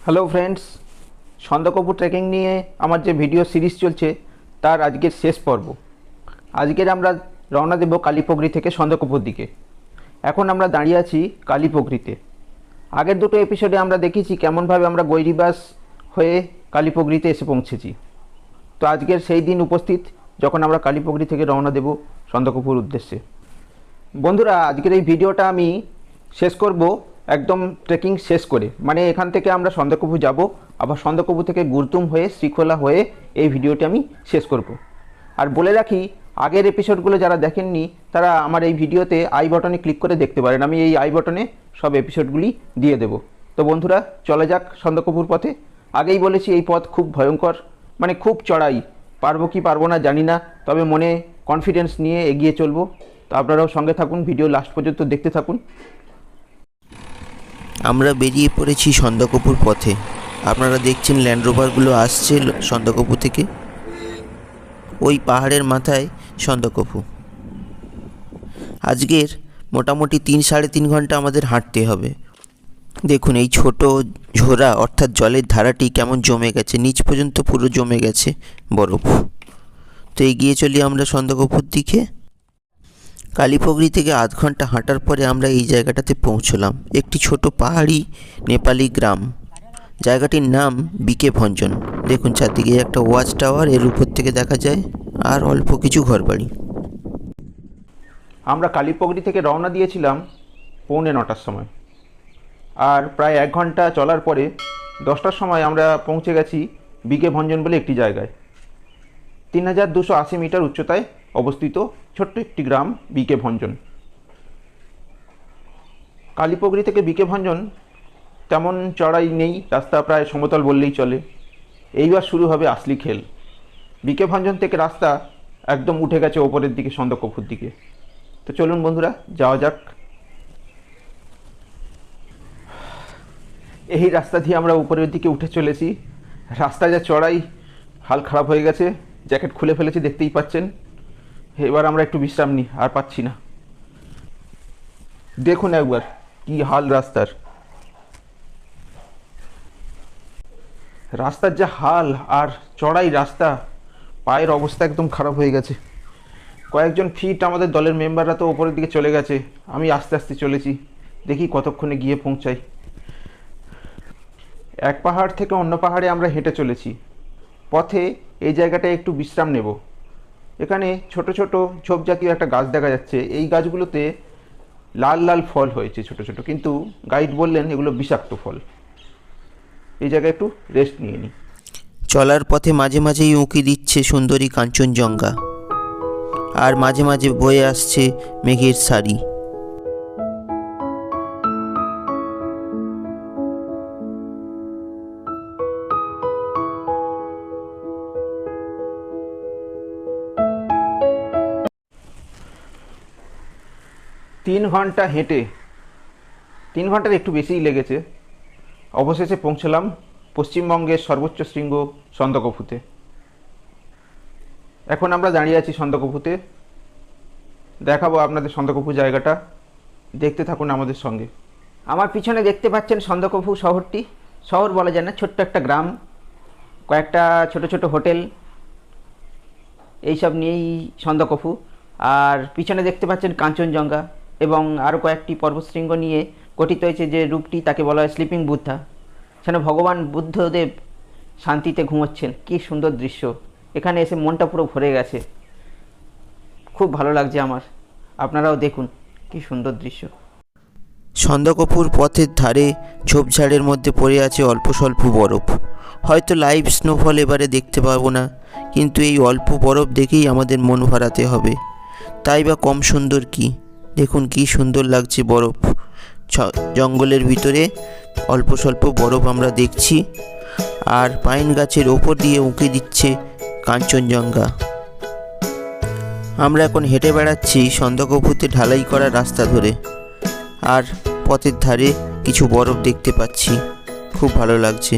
Hello friends, সন্দকপু trekking নিয়ে আমার যে ভিডিও সিরিজ চলছে তার আজকের শেষ পর্ব। আজকের আমরা রওনা দেব কালীপগড়ি থেকে সন্দকপুর দিকে। এখন আমরা দাঁড়িয়ে আছি কালীপগড়িতে। আগের দুটো এপিসোডে আমরা দেখেছি কেমনভাবে আমরা গৈরিবাস হয়ে কালীপগড়িতে এসে পৌঁছেছি। তো আজকের সেই দিন উপস্থিত যখন আমরা কালীপগড়ি থেকে রওনা দেব সন্দকপুর উদ্দেশ্যে। বন্ধুরা, আজকের এই ভিডিওটা আমি শেষ করব একদম ট্রেকিং শেষ করে, মানে এখান থেকে আমরা সন্দকপু যাব, আবার সন্দকপু থেকে গুরতুম হয়ে শ্রীখোলা হয়ে এই ভিডিওটি আমি শেষ করব। আর বলে রাখি, আগের এপিসোডগুলো যারা দেখেননি তারা আমার এই ভিডিওতে আই বাটনে ক্লিক করে দেখতে পারেন। আমি এই আই বাটনে সব এপিসোডগুলি দিয়ে দেব। তো বন্ধুরা, চলে যাক সন্দকপুর পথে। আগেই বলেছি এই পথ খুব ভয়ঙ্কর, মানে খুব চড়াই। পারবো কি পারবো না জানি না, তবে মনে কনফিডেন্স নিয়ে এগিয়ে চলবো। তো আপনারাও সঙ্গে থাকুন, ভিডিও লাস্ট পর্যন্ত দেখতে থাকুন। আমরা বেরিয়ে পড়েছি সন্দকপুর পথে। আপনারা দেখছেন ল্যান্ড রোভারগুলো আসছে সন্দকপু থেকে। ওই পাহাড়ের মাথায় সন্দকপু। আজকের মোটামুটি 3-3.5 ঘন্টা আমাদের হাঁটতে হবে। দেখুন এই ছোট ঝোড়া অর্থাৎ জলের ধারাটি কেমন জমে গেছে, নিচ পর্যন্ত পুরো জমে গেছে বরফ। তো এগিয়ে চলি আমরা সন্দকপুর দিকে। কালীপগড়ি থেকে আধ ঘন্টা হাঁটার পরে আমরা এই জায়গাটাতে পৌঁছলাম। একটি ছোট পাহাড়ি নেপালি গ্রাম। জায়গাটির নাম বিকে ভঞ্জন। দেখুন চারদিকে একটা ওয়াচ টাওয়ার, এর উপর থেকে দেখা যায়, আর অল্প কিছু ঘরবাড়ি। আমরা কালীপগড়ি থেকে রওনা দিয়েছিলাম 9:45 সময়, আর প্রায় 1 ঘন্টা চলার পরে 10টার সময় আমরা পৌঁছে গেছি বিকে ভঞ্জন বলে একটি জায়গায়। 3280 মিটার উচ্চতায় অবস্থিত ছোট্ট একটি গ্রাম বিকে ভঞ্জন। কালীপগড়ি থেকে বিকে ভঞ্জন তেমন চড়াই নেই, রাস্তা প্রায় সমতল বললেই চলে। এইবার শুরু হবে আসলি খেল। বিকে ভঞ্জন থেকে রাস্তা একদম উঠে গেছে ওপরের দিকে সন্দকপুর দিকে। তো চলুন বন্ধুরা, যাওয়া যাক। এই রাস্তা দিয়ে আমরা উপরের দিকে উঠে চলেছি। রাস্তা যা চড়াই, হাল খারাপ হয়ে গেছে। জ্যাকেট খুলে ফেলেছি, দেখতেই পাচ্ছেন। এবার আমরা একটু বিশ্রাম নিই, আর পাচ্ছি না। দেখুন একবার কি হাল রাস্তার। রাস্তার যা হাল, আর চড়াই রাস্তা, পায়ের অবস্থা একদম খারাপ হয়ে গেছে। কয়েকজন ফিট আমাদের দলের মেম্বাররা তো ওপরের দিকে চলে গেছে। আমি আস্তে আস্তে চলেছি, দেখি কতক্ষণে গিয়ে পৌঁছাই। এক পাহাড় থেকে অন্য পাহাড়ে আমরা হেঁটে চলেছি। পথে এই জায়গাটায় একটু বিশ্রাম নেব। এখানে ছোট ছোট ঝোপ জাতীয় একটা গাছ দেখা যাচ্ছে। এই গাছগুলোতে লাল লাল ফল হয়েছে ছোট ছোট, কিন্তু গাইড বললেন এগুলো বিষাক্ত ফল। এই জায়গায় একটু রেস্ট নিয়ে নিই। চলার পথে মাঝে মাঝেই উঁকি দিচ্ছে সুন্দরী কাঞ্চনজঙ্ঘা, আর মাঝে মাঝে বয়ে আসছে মেঘের সারি। তিন ঘন্টা হেঁটে, 3 ঘন্টার একটু বেশিই লেগেছে, অবশেষে পৌঁছলাম পশ্চিমবঙ্গের সর্বোচ্চ শৃঙ্গ সন্দকপুতে। এখন আমরা দাঁড়িয়ে আছি সন্দকপুতে। দেখাবো আপনাদের সন্দকপু জায়গাটা, দেখতে থাকুন আমাদের সঙ্গে। আমার পিছনে দেখতে পাচ্ছেন সন্দকপু শহরটি। শহর বলা যায় না, ছোট্ট একটা গ্রাম, কয়েকটা ছোট ছোট হোটেল, এইসব নিয়েই সন্দকপু। আর পিছনে দেখতে পাচ্ছেন কাঞ্চনজঙ্ঘা এবং আরও কয়েকটি পর্বতশৃঙ্গ নিয়ে গঠিত হয়েছে যে রূপটি, তাকে বলা হয় স্লিপিং বুদ্ধা। সেখানে ভগবান বুদ্ধদেব শান্তিতে ঘুমোচ্ছেন। কী সুন্দর দৃশ্য! এখানে এসে মনটা পুরো ভরে গেছে, খুব ভালো লাগছে আমার। আপনারাও দেখুন কী সুন্দর দৃশ্য। সন্দকপুর পথের ধারে ঝোপঝাড়ের মধ্যে পড়ে আছে অল্প স্বল্প বরফ। হয়তো লাইভ স্নোফল এবারে দেখতে পাবো না, কিন্তু এই অল্প বরফ দেখেই আমাদের মন ভরাতে হবে। তাই বা কম সুন্দর কি? দেখুন কি সুন্দর লাগছে বরফ। জঙ্গলের ভিতরে অল্প স্বল্প বরফ আমরা দেখছি, আর পাইন গাছের ওপর দিয়ে উঁকি দিচ্ছে কাঞ্চনজঙ্ঘা। আমরা এখন হেঁটে বেড়াচ্ছি সন্দকপুতে ঢালাই করা রাস্তা ধরে, আর পথের ধারে কিছু বরফ দেখতে পাচ্ছি, খুব ভালো লাগছে।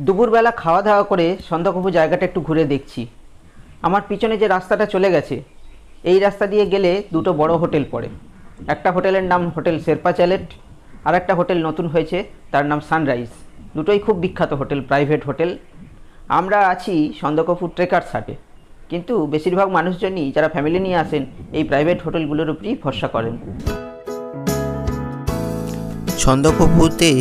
দুপুরবেলা খাওয়া দাওয়া করে সন্দকপু জায়গাটা একটু ঘুরে দেখছি। আমার পিছনে যে রাস্তাটা চলে গেছে, এই রাস্তা দিয়ে গেলে দুটো বড় হোটেল পড়ে। একটা হোটেলের নাম হোটেল শেরপা চ্যালেট, আর একটা হোটেল নতুন হয়েছে, তার নাম সানরাইজ। দুটোই খুব বিখ্যাত হোটেল, প্রাইভেট হোটেল। আমরা আছি সন্দকপুর ট্রেকার্স হাটে, কিন্তু বেশিরভাগ মানুষজনই যারা ফ্যামিলি নিয়ে আসেন এই প্রাইভেট হোটেলগুলোর উপরেই ভরসা করেন। সন্দকপুতে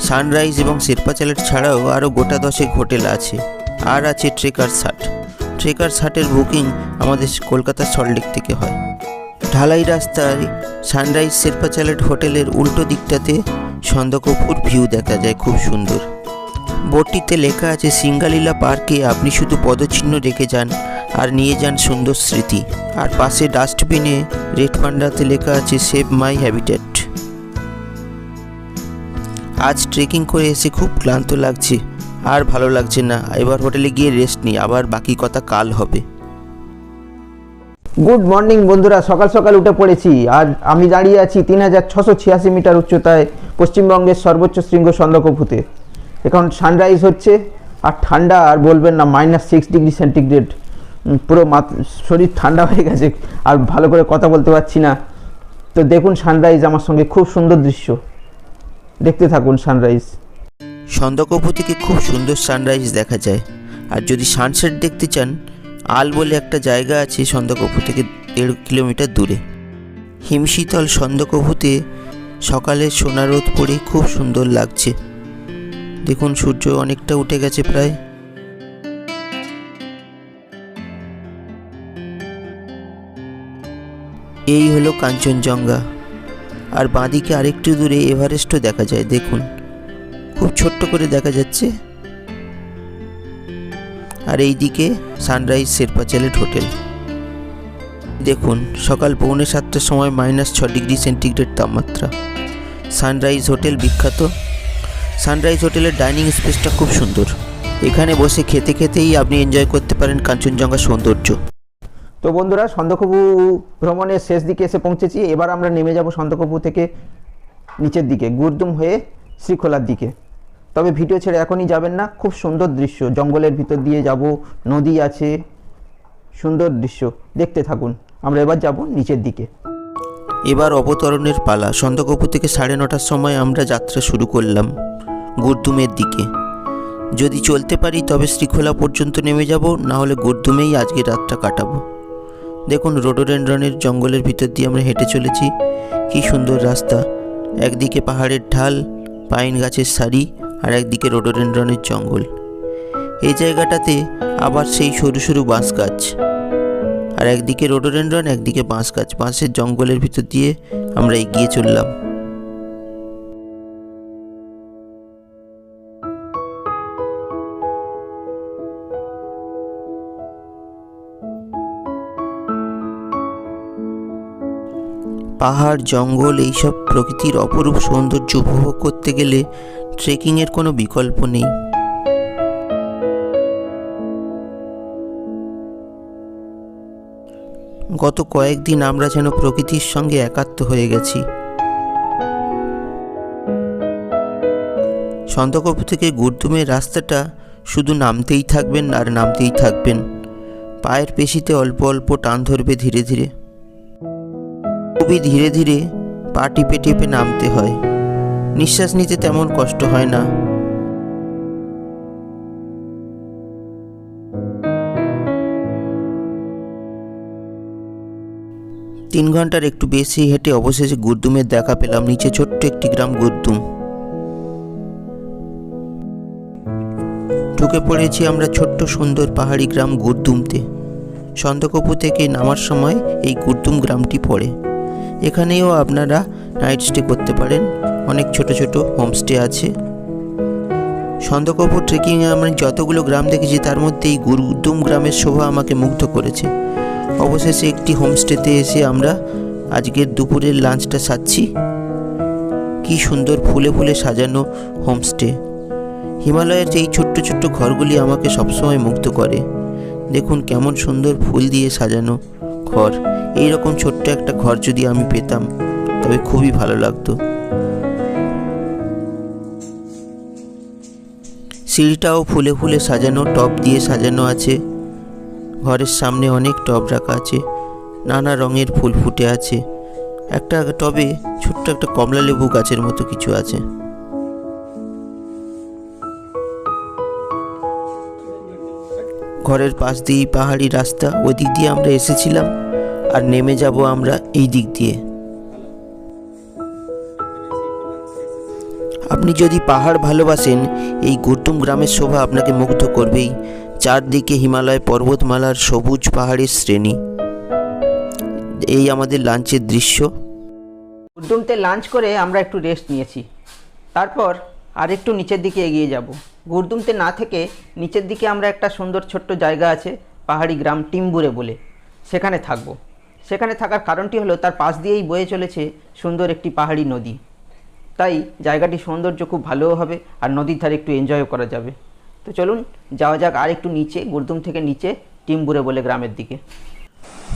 সানরাইজ এবং শেরপা চ্যালেট ছাড়াও আরও গোটা 10 হোটেল আছে। আর আছে ট্রেকার্স হাট। ট্রেকার্স হাটের বুকিং আমাদের কলকাতার সল্টলেক থেকে হয়। ঢালাই রাস্তায় সানরাইজ শেরপা চ্যালেট হোটেলের উল্টো দিকটাতে সন্দকপুর ভিউ দেখা যায়, খুব সুন্দর। বোর্ডটিতে লেখা আছে সিঙ্গালীলা পার্কে আপনি শুধু পদচিহ্ন রেখে যান আর নিয়ে যান সুন্দর স্মৃতি। আর পাশে ডাস্টবিনে রেড পান্ডাতে লেখা আছে সেভ মাই হ্যাবিটেট। আজ ট্রেকিং করে এসে খুব ক্লান্ত লাগছে, আর ভালো লাগছে না। এবার হোটেলে গিয়ে রেস্ট নিই, আবার বাকি কথা কাল হবে। গুড মর্নিং বন্ধুরা, সকাল সকাল উঠে পড়েছি। আর আমি দাঁড়িয়ে আছি 3686 মিটার উচ্চতায় পশ্চিমবঙ্গের সর্বোচ্চ শৃঙ্গ সন্দকপুতে। এখন সানরাইজ হচ্ছে, আর ঠান্ডা আর বলবেন না, -6 ডিগ্রি সেন্টিগ্রেড। পুরো শরীর ঠান্ডা হয়ে গেছে, আর ভালো করে কথা বলতে পারছি না। তো দেখুন সানরাইজ আমার সঙ্গে, খুব সুন্দর দৃশ্য, দেখতে থাকুন সানরাইজ। সন্দকপু থেকে খুব সুন্দর সানরাইজ দেখা যায়। আর যদি সানসেট দেখতে চান, আল বলে একটা জায়গা আছে সন্দকপু থেকে 1.5 কিলোমিটার দূরে। হিমশীতল সন্দকপুতে সকালে সোনা রোদ পড়ে খুব সুন্দর লাগছে। দেখুন সূর্য অনেকটা উঠে গেছে প্রায়। এই হলো কাঞ্চনজঙ্ঘা। আর বাঁদিকে আরেকটু দূরে এভারেস্টও দেখা যায়, দেখুন খুব ছোট্ট করে দেখা যাচ্ছে। আর এই দিকে সানরাইজ শেরপা চ্যালেট হোটেল। দেখুন সকাল 6:45টার সময় -6 ডিগ্রি সেন্টিগ্রেড তাপমাত্রা। সানরাইজ হোটেল বিখ্যাত। সানরাইজ হোটেলের ডাইনিং স্পেসটা খুব সুন্দর। এখানে বসে খেতে খেতেই আপনি এনজয় করতে পারেন কাঞ্চনজঙ্ঘার সৌন্দর্য। তো বন্ধুরা, সন্দকপু ভ্রমণের শেষ দিকে এসে পৌঁছেছি। এবার আমরা নেমে যাব সন্দকপু থেকে নিচের দিকে, গুরদুম হয়ে শ্রীখোলার দিকে। তবে ভিডিও ছেড়ে এখনই যাবেন না, খুব সুন্দর দৃশ্য, জঙ্গলের ভিতর দিয়ে যাব, নদী আছে, সুন্দর দৃশ্য, দেখতে থাকুন। আমরা এবার যাব নিচের দিকে। এবার অবতরণের পালা। সন্দকপু থেকে 9:30টার সময় আমরা যাত্রা শুরু করলাম গুরদুমের দিকে। যদি চলতে পারি তবে শ্রীখোলা পর্যন্ত নেমে যাব, না হলে গুরদুমেই আজকে রাতটা কাটাবো। দেখুন রোডোডেনড্রনের জঙ্গলের ভিতর দিয়ে আমরা হেঁটে চলেছি। কি সুন্দর রাস্তা, একদিকে পাহাড়ের ঢাল, পাইন গাছের সারি, আর একদিকে রোডোডেনড্রনের জঙ্গল। এই জায়গাটাতে আবার সেই সরু সরু বাঁশ গাছ, আর একদিকে রোডোডেনড্রন, একদিকে বাঁশ গাছ। বাঁশের জঙ্গলের ভিতর দিয়ে আমরা এগিয়ে চললাম। পাহাড়, জঙ্গল, এইসব প্রকৃতির অপরূপ সৌন্দর্য উপভোগ করতে গেলে ট্রেকিংয়ের কোনো বিকল্প নেই। গত কয়েকদিন আমরা যেন প্রকৃতির সঙ্গে একাত্ম হয়ে গেছি। সন্দকপু থেকে গুরদুমের রাস্তাটা শুধু নামতেই থাকবেন আর নামতেই থাকবেন। পায়ের পেশিতে অল্প অল্প টান ধরবে ধীরে ধীরে। খুবই ধীরে ধীরে পা টিপে টিপে নামতে হয়। নিঃশ্বাস নিতে তেমন কষ্ট হয় না। তিন ঘন্টার একটু বেশি হেঁটে অবশেষে গুরদুমের দেখা পেলাম। নিচে ছোট্ট একটি গ্রাম গুরদুম। ঢুকে পড়েছি আমরা ছোট্ট সুন্দর পাহাড়ি গ্রাম গুরদুমতে। সন্দকপু থেকে নামার সময় এই গুরদুম গ্রামটি পড়ে। এখানেও আপনারা নাইট স্টে করতে পারেন। অনেক ছোট ছোট হোমস্টে আছে। সন্দকপু ট্রেকিংয়ে আমরা যতগুলো গ্রাম দেখেছি তার মধ্যে এই গুরদুম গ্রামের শোভা আমাকে মুগ্ধ করেছে। অবশেষে একটি হোমস্টেতে এসে আমরা আজকের দুপুরের লাঞ্চটা সারছি। কি সুন্দর ফুলে ফুলে সাজানো হোমস্টে। হিমালয়ের এই ছোট্ট ছোট্ট ঘরগুলি আমাকে সবসময় মুগ্ধ করে। দেখুন কেমন সুন্দর ফুল দিয়ে সাজানো ঘর। এইরকম ছোট্ট একটা ঘর যদি আমি পেতাম তবে খুবই ভালো লাগতো। সিঁড়িটাও ফুলে ফুলে সাজানো, টব দিয়ে সাজানো আছে। ঘরের সামনে অনেক টব রাখা আছে, নানা রঙের ফুল ফুটে আছে। একটা টবে ছোট্ট একটা কমলা লেবু গাছের মতো কিছু আছে। ঘরের পাশ দিয়েই পাহাড়ি রাস্তা, ওই দিক দিয়ে আমরা এসেছিলাম আর নেমে যাব আমরা এই দিক দিয়ে। আপনি যদি পাহাড় ভালোবাসেন, এই গুরদুম গ্রামের শোভা আপনাকে মুগ্ধ করবেই। চারদিকে হিমালয় পর্বতমালার সবুজ পাহাড়ের শ্রেণী। এই আমাদের লাঞ্চের দৃশ্য। গুরদুমতে লাঞ্চ করে আমরা একটু রেস্ট নিয়েছি, তারপর আর একটু নিচের দিকে এগিয়ে যাব। গুরদুমতে না থেকে নিচের দিকে আমরা একটা সুন্দর ছোট্ট জায়গা আছে পাহাড়ি গ্রাম টিম্বুরে বলে, সেখানে থাকব। সেখানে থাকার কারণটি হলো তার পাশ দিয়েই বয়ে চলেছে সুন্দর একটি পাহাড়ি নদী, তাই জায়গাটি সৌন্দর্য খুব ভালোও হবে আর নদীর ধারে একটু এনজয়ও করা যাবে। তো চলুন যাওয়া যাক আর একটু নিচে, গুরদুম থেকে নিচে টিম্বুরে বলে গ্রামের দিকে।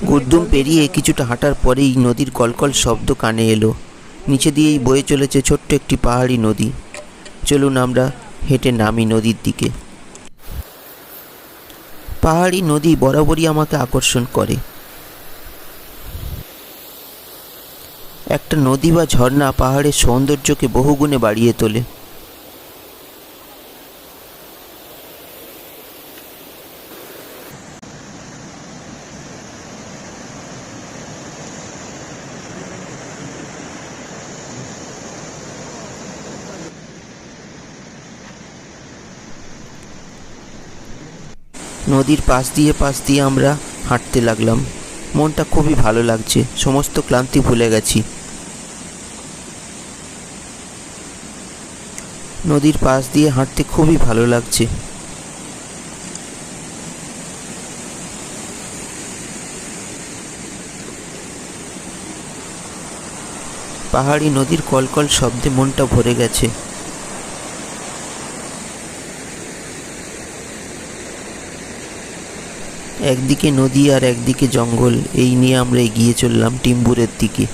গুরদুম পেরিয়ে কিছুটা হাঁটার পরেই নদীর কলকল শব্দ কানে এলো। নিচে দিয়েই বয়ে চলেছে ছোট্ট একটি পাহাড়ি নদী। চলুন আমরা হেঁটে নামি নদীর দিকে। পাহাড়ি নদী বরাবরই আমাকে আকর্ষণ করে। একটা নদী বা ঝর্ণা পাহাড়ের সৌন্দর্যকে বহুগুণে বাড়িয়ে তোলে। নদীর পাশ দিয়ে আমরা হাঁটতে লাগলাম। মনটা খুবই ভালো লাগছে, সমস্ত ক্লান্তি ভুলে গেছি। নদীর পাশ দিয়ে হাঁটতে খুবই ভালো লাগছে। পাহাড়ি নদীর কলকল শব্দে মনটা ভরে গেছে। একদিকে নদী আর একদিকে জঙ্গল, এই নিয়ে আমরা এগিয়ে চললাম টিম্বুরের দিকে।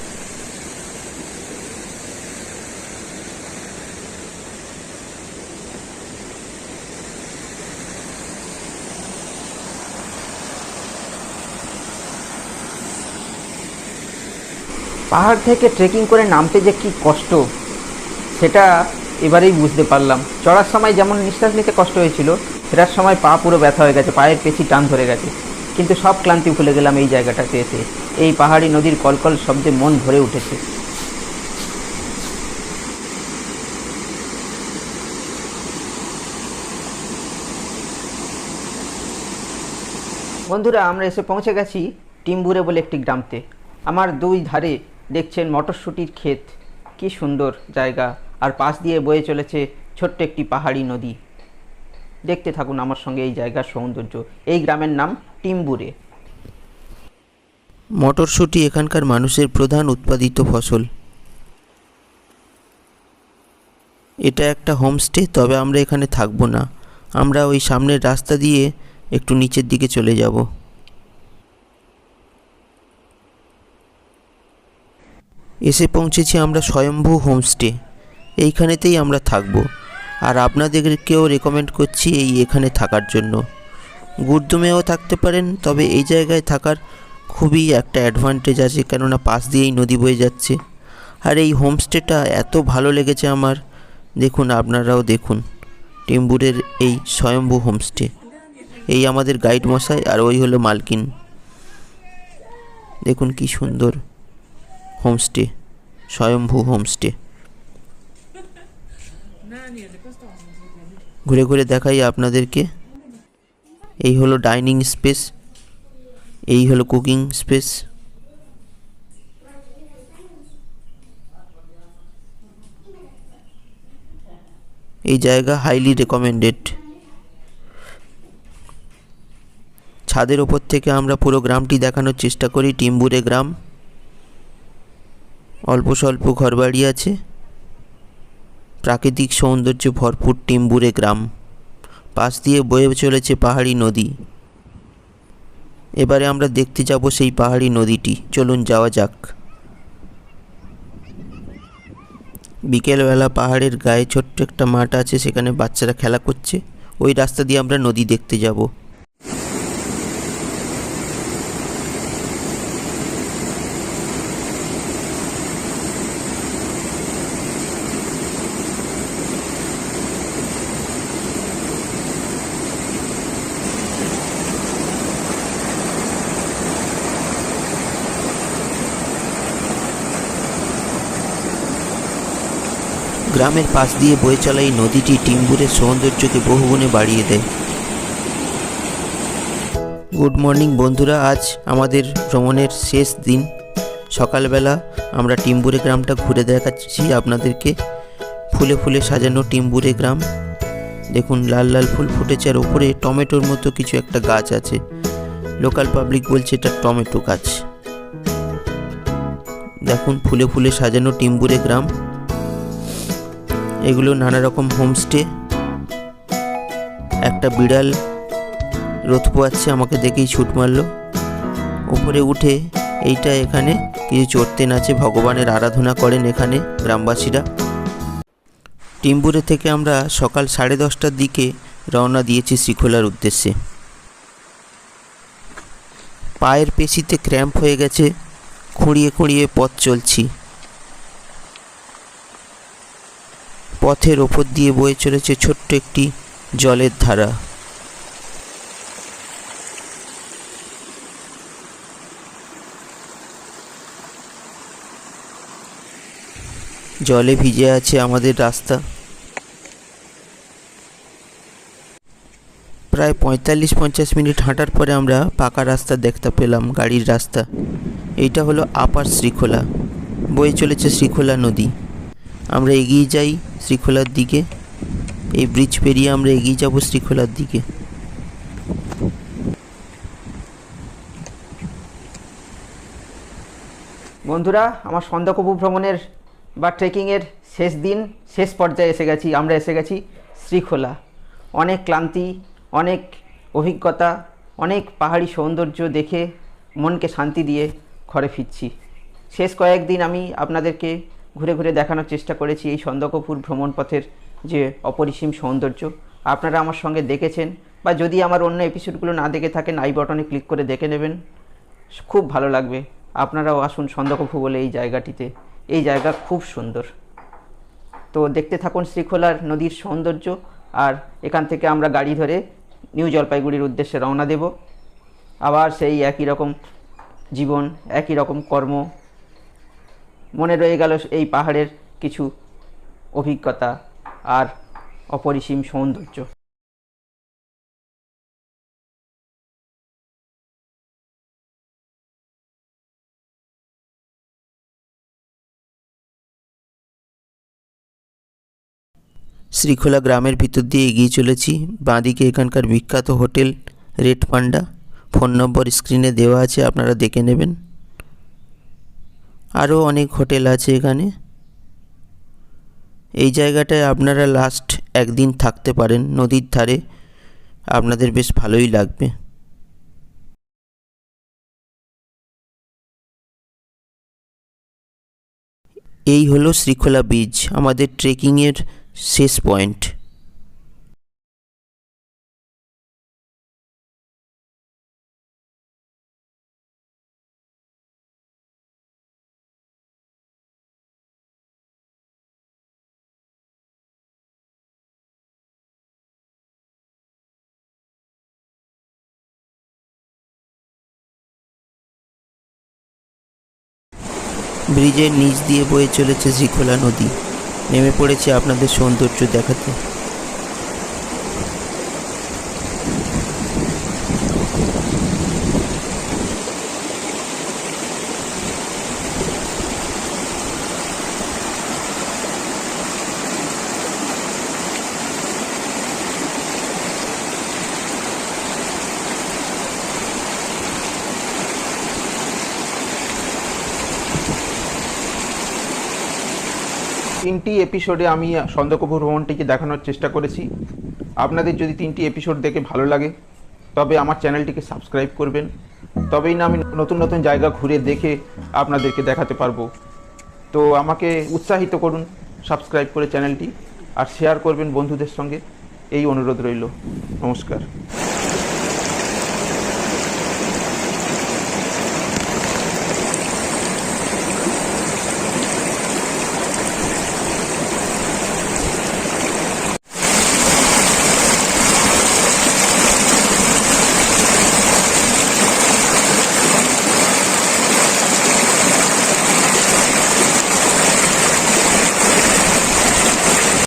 পাহাড় থেকে ট্রেকিং করে নামতে যে কী কষ্ট, সেটা এবারেই বুঝতে পারলাম। চড়ার সময় যেমন নিঃশ্বাস নিতে কষ্ট হয়েছিল, ফেরার সময় পা পুরো ব্যথা হয়ে গেছে, পায়ের পেশি টান ধরে গেছে, কিন্তু সব ক্লান্তি ভুলে গেলাম এই জায়গাটাতে এসে। এই পাহাড়ি নদীর কলকল শব্দে মন ভরে উঠেছে। বন্ধুরা, আমরা এসে পৌঁছে গেছি টিম্বুরে বলে একটি গ্রামতে। আমার দুই ধারে দেখছেন মটরশুঁটির ক্ষেত, কি সুন্দর জায়গা, আর পাশ দিয়ে বয়ে চলেছে ছোট্ট একটি পাহাড়ি নদী। দেখতে থাকুন আমার সঙ্গে এই জায়গার সৌন্দর্য। এই গ্রামের নাম টিম্বুরে। মটরশুঁটি এখানকার মানুষের প্রধান উৎপাদিত ফসল। এটা একটা হোমস্টে, তবে আমরা এখানে থাকবো না। আমরা ওই সামনের রাস্তা দিয়ে একটু নিচের দিকে চলে যাব। এসে পৌঁছেছি আমরা স্বয়ম্ভু হোমস্টে। এইখানেতেই আমরা থাকবো, আর আপনাদেরকেও রেকমেন্ড করছি এখানে থাকার জন্য। গুরদুমেও থাকতে পারেন, তবে এই জায়গায় থাকার খুবই একটা অ্যাডভান্টেজ আছে, কেননা পাশ দিয়েই নদী বয়ে যাচ্ছে। আর এই হোমস্টেটা এত ভালো লেগেছে আমার, দেখুন আপনারাও দেখুন টিম্বুরের এই স্বয়ম্ভু হোমস্টে। এই আমাদের গাইড মশাই, আর ওই হলো মালকিন। দেখুন কি সুন্দর হোমস্টে, স্বয়ম্ভু হোমস্টে। ঘুরে ঘুরে দেখাই আপনাদেরকে। এই হলো ডাইনিং স্পেস, এই হলো কুকিং স্পেস। এই জায়গা হাইলি রেকমেন্ডেড। ছাদের ওপর থেকে আমরা পুরো গ্রামটি দেখানোর চেষ্টা করি। টিম্বুরে গ্রাম, অল্প স্বল্প ঘরবাড়ি আছে, প্রাকৃতিক সৌন্দর্যে ভরপুর টিম্বুরে গ্রাম। পাশ দিয়ে বয়ে চলেছে পাহাড়ি নদী। এবারে আমরা দেখতে যাব সেই পাহাড়ি নদীটি। চলুন যাওয়া যাক। বিকেলবেলা পাহাড়ের গায়ে ছোট্ট একটা মাঠ আছে, সেখানে বাচ্চারা খেলা করছে। ওই রাস্তা দিয়ে আমরা নদী দেখতে যাব। গ্রামের পাশ দিয়ে বয়ে চলা এই নদীটি টিম্বুরের সৌন্দর্যকে বহুগুণে বাড়িয়ে দেয়। গুড মর্নিং বন্ধুরা, আজ আমাদের ভ্রমণের শেষ দিন। সকালবেলা আমরা টিম্বুরে গ্রামটা ঘুরে দেখাচ্ছি আপনাদেরকে। ফুলে ফুলে সাজানো টিম্বুরে গ্রাম। দেখুন লাল লাল ফুল ফুটেছে, আর ওপরে টমেটোর মতো কিছু একটা গাছ আছে। লোকাল পাবলিক বলছে এটা টমেটো গাছ। দেখুন ফুলে ফুলে সাজানো টিম্বুরে গ্রাম। এগুলো নানা রকম হোমস্টে। একটা বিড়াল রোদ পোয়াচ্ছে, আমাকে দেখেই ছুট মারলো। উপরে উঠে এখানে কিছু চড়তেন আছে, ভগবানের আরাধনা করেন এখানে গ্রামবাসীরা। টিম্বুরে থেকে আমরা সকাল 10:30টার দিকে রওনা দিয়েছি শ্রীখোলার উদ্দেশ্যে। পায়ের পেশিতে ক্র্যাম্প হয়ে গেছে, খুঁড়িয়ে খুঁড়িয়ে পথ চলছি। পথের ওপর দিয়ে বয়ে চলেছে ছোট্ট একটি জলের ধারা। জলে ভিজে আছে আমাদের রাস্তা। প্রায় 45-50 মিনিট হাঁটার পরে আমরা পাকা রাস্তা দেখতে পেলাম, গাড়ির রাস্তা। এইটা হলো আপার শ্রীখোলা, বয়ে চলেছে শ্রীখোলা নদী। আমরা এগিয়ে যাই শ্রীখোলার দিকে। এই ব্রিজ পেরিয়ে আমরা এগিয়ে যাব শ্রীখোলার দিকে। বন্ধুরা, আমার সন্ধ্যাকপু ভ্রমণের বা ট্রেকিংয়ের শেষ দিন, শেষ পর্যায়ে এসে গেছি। আমরা এসে গেছি শ্রীখোলা। অনেক ক্লান্তি, অনেক অভিজ্ঞতা, অনেক পাহাড়ি সৌন্দর্য দেখে মনকে শান্তি দিয়ে ঘরে ফিরছি। শেষ কয়েকদিন আমি আপনাদেরকে ঘুরে ঘুরে দেখানোর চেষ্টা করেছি এই সন্ধ্যাকপুর ভ্রমণ পথের যে অপরিসীম সৌন্দর্য। আপনারা আমার সঙ্গে দেখেছেন, বা যদি আমার অন্য এপিসোডগুলো না দেখে থাকেন আই বাটনে ক্লিক করে দেখে নেবেন, খুব ভালো লাগবে। আপনারাও আসুন সন্ধ্যাকপু বলে এই জায়গাটিতে। এই জায়গা খুব সুন্দর। তো দেখতে থাকুন শ্রীখোলার নদীর সৌন্দর্য। আর এখান থেকে আমরা গাড়ি ধরে নিউ জলপাইগুড়ির উদ্দেশ্যে রওনা দেব। আবার সেই একই রকম জীবন, একই রকম কর্ম। মনে রয়ে গেল এই পাহাড়ের কিছু অভিজ্ঞতা আর অপরিসীম সৌন্দর্য। শ্রীখোলা গ্রামের ভিতর দিয়ে এগিয়ে চলেছি। বাঁদিকে এখানকার বিখ্যাত হোটেল রেড পান্ডা। ফোন নম্বর স্ক্রিনে দেওয়া আছে, আপনারা দেখে নেবেন। আরও অনেক হোটেল আছে এখানে। এই জায়গাটায় আপনারা লাস্ট একদিন থাকতে পারেন নদীর ধারে, আপনাদের বেশ ভালোই লাগবে। এই হলো শ্রীখোলা বীচ, আমাদের ট্রেকিংয়ের শেষ পয়েন্ট। ব্রিজের নিচ দিয়ে বয়ে চলেছে শ্রীখোলা নদী। নেমে পড়েছে আপনাদের সৌন্দর্য দেখাতে। তিনটি এপিসোডে আমি সন্ধ্যাকপু ভ্রমণটিকে দেখানোর চেষ্টা করেছি। আপনাদের যদি তিনটি এপিসোড দেখে ভালো লাগে তবে আমার চ্যানেলটিকে সাবস্ক্রাইব করবেন, তবেই না আমি নতুন নতুন জায়গা ঘুরে দেখে আপনাদেরকে দেখাতে পারবো। তো আমাকে উৎসাহিত করুন সাবস্ক্রাইব করে চ্যানেলটি, আর শেয়ার করবেন বন্ধুদের সঙ্গে, এই অনুরোধ রইল। নমস্কার।